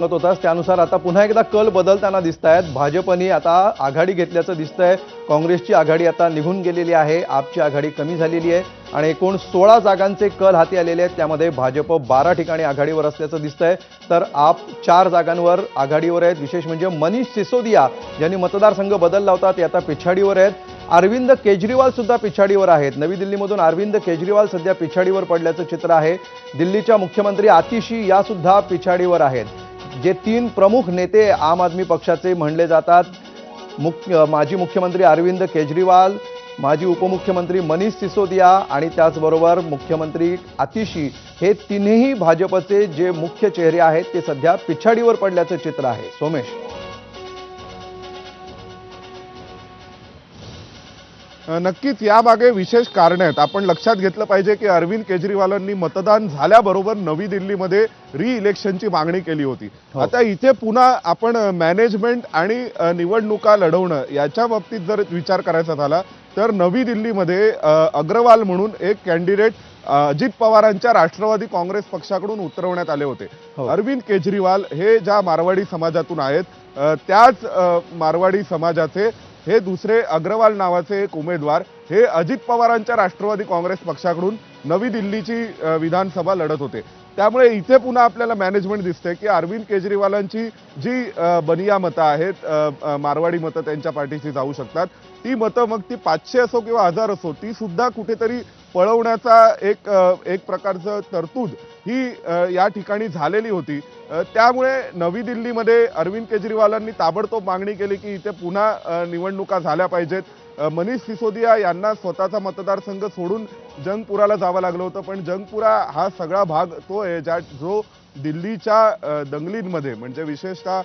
सांगत होतास त्यानुसार आता पुन्हा एकदा कल बदलताना दिसत आहेत। भाजपने आता आघाडी घेतल्याचं दिसतंय। काँग्रेसची आघाडी आता निघून गेलेली आहे, आपची आघाडी कमी झालेली आहे आणि एकूण 16 जागांचे कल हाती आलेले आहेत। त्यामध्ये भाजप 12 ठिकाणी आघाडीवर असल्याचं दिसतंय, तर आप 4 जागांवर आघाडीवर आहेत। विशेष म्हणजे मनीष सिसोदिया ज्यांनी मतदारसंघ बदलला होता ते आता पिछाडीवर आहेत। अरविंद केजरीवाल सुद्धा पिछाडीवर आहेत। नवी दिल्लीमधून अरविंद केजरीवाल सध्या पिछाडीवर पडल्याचं चित्र आहे। दिल्लीच्या मुख्यमंत्री आतिशी या सुद्धा पिछाडीवर आहेत। जे 3 प्रमुख नेते आम आदमी पक्षाचे म्हणले जातात, माजी मुख्यमंत्री अरविंद केजरीवाल, माजी उपमुख्यमंत्री मनीष सिसोदिया आणि त्याचबरोबर मुख्यमंत्री आतिशी, हे तिन्ही भाजपचे जे मुख्य चेहरे आहेत ते सध्या पिछाडीवर पडल्याचं चित्र आहे। सोमेश, नक्कीच यामागे विशेष कारण आहेत। आपण लक्षात घेतलं पाहिजे की अरविंद केजरीवालांनी मतदान झाल्याबरोबर नवी दिल्लीमध्ये री इलेक्शनची मागणी केली होती। आता इथे पुन्हा आपण मॅनेजमेंट आणि निवडणुका लढवणं याच्या बाबतीत जर विचार करायचा झाला तर नवी दिल्लीमध्ये अग्रवाल म्हणून एक कॅन्डिडेट अजित पवारांच्या राष्ट्रवादी काँग्रेस पक्षाकडून उतरवण्यात आले होते। अरविंद केजरीवाल हे ज्या मारवाडी समाजातून आहेत, त्याच मारवाडी समाजाचे हे दुसरे अग्रवाल नावाचे एक उमेदवार हे अजित पवारांच्या राष्ट्रवादी काँग्रेस पक्षाकडून नवी दिल्लीची विधानसभा लढत होते। त्यामुळे इथे पुन्हा आपल्याला मॅनेजमेंट दिसते की अरविंद केजरीवालांची जी बनिया मतं आहेत, मारवाडी मतं त्यांच्या पाठीशी जाऊ शकतात, ती मतं मग ती 500 असो किंवा 1000 असो, ती सुद्धा कुठेतरी पळवण्याचा एक प्रकारचं तरतूद ही या ठिकाणी झालेली होती। त्यामुळे नवी दिल्लीमध्ये अरविंद केजरीवालांनी ताबडतोब मागणी केली की इथे पुन्हा निवडणुका झाल्या पाहिजेत। मनीष सिसोदिया यांना स्वतःचा मतदारसंघ सोडून जंगपुराला जावं लागलं होतं, पण जंगपुरा हा सगळा भाग तो आहे जो दिल्लीच्या दंगलींमध्ये, म्हणजे विशेषतः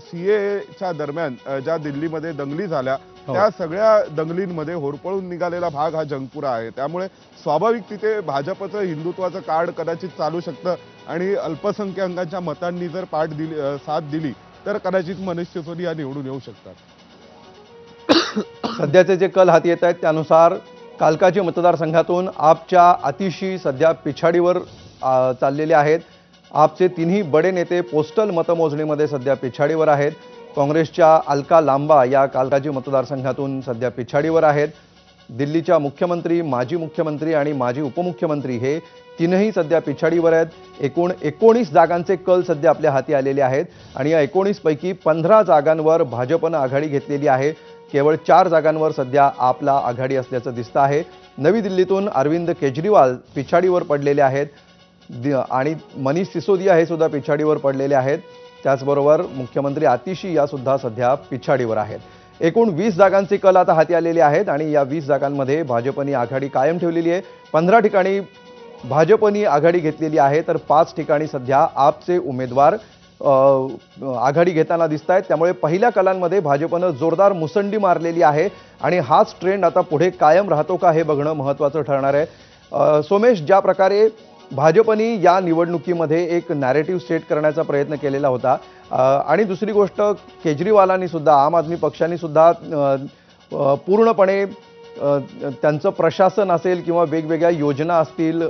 CAAच्या दरम्यान ज्या दिल्लीमध्ये दंगली झाल्या त्या सगळ्या दंगलींमध्ये होरपळून निघालेला भाग हा जंगपुरा आहे। त्यामुळे स्वाभाविक तिथे भाजपचं हिंदुत्वाचं कार्ड कदाचित चालू शकतं आणि अल्पसंख्याकांच्या मतांनी जर साथ दिली तर कदाचित मनीष सिसोदिया निवडून येऊ शकतात। सध्याचे जे कल हाती येत आहेत त्यानुसार कालकाजी मतदारसंघातून आपच्या आतिशी सध्या पिछाडीवर चाललेले आहेत। आपचे तिन्ही बडे नेते पोस्टल मतमोजणीमध्ये सध्या पिछाडीवर आहेत। काँग्रेसच्या अलका लांबा या कालकाजी मतदारसंघातून सध्या पिछाडीवर आहेत। दिल्लीच्या मुख्यमंत्री, माजी मुख्यमंत्री आणि माजी उपमुख्यमंत्री हे तीनही सध्या पिछाडीवर आहेत। एकूण 19 जागांचे कल सध्या आपल्या हाती आलेले आहेत आणि या 19 पैकी 15 जागांवर भाजपनं आघाडी घेतलेली आहे। केवळ 4 जागांवर सध्या आपला आघाडी असल्याचं दिसतं आहे। नवी दिल्लीतून अरविंद केजरीवाल पिछाडीवर पडलेले आहेत आणि मनीष सिसोदिया हे सुद्धा पिछाडीवर पडलेले आहेत। त्याचबरोबर मुख्यमंत्री आतिशी या सुद्धा सध्या पिछाडीवर आहेत। एकूण 20 जागांचे कल आता हाती आलेले आहेत आणि या 20 जागांमध्ये भाजपने आघाडी कायम ठेवलेली आहे। 15 ठिकाणी भाजपने आघाडी घेतलेली आहे, तर 5 ठिकाणी सध्या आपचे उमेदवार आघाडी घेताना दिसत आहेत। त्यामुळे पहिल्या कलांमध्ये भाजपनं जोरदार मुसंडी मारलेली आहे आणि हाच ट्रेंड आता पुढे कायम राहतो का हे बघणं महत्त्वाचं ठरणार आहे। सोमेश, ज्या प्रकारे भाजपने या निवडणुकीमध्ये एक नॅरेटिव्ह सेट करण्याचा प्रयत्न केलेला होता आणि दुसरी गोष्ट केजरीवालांनी सुद्धा, आम आदमी पक्षाने सुद्धा पूर्णपणे त्यांचं प्रशासन असेल किंवा वेगवेगळ्या योजना असतील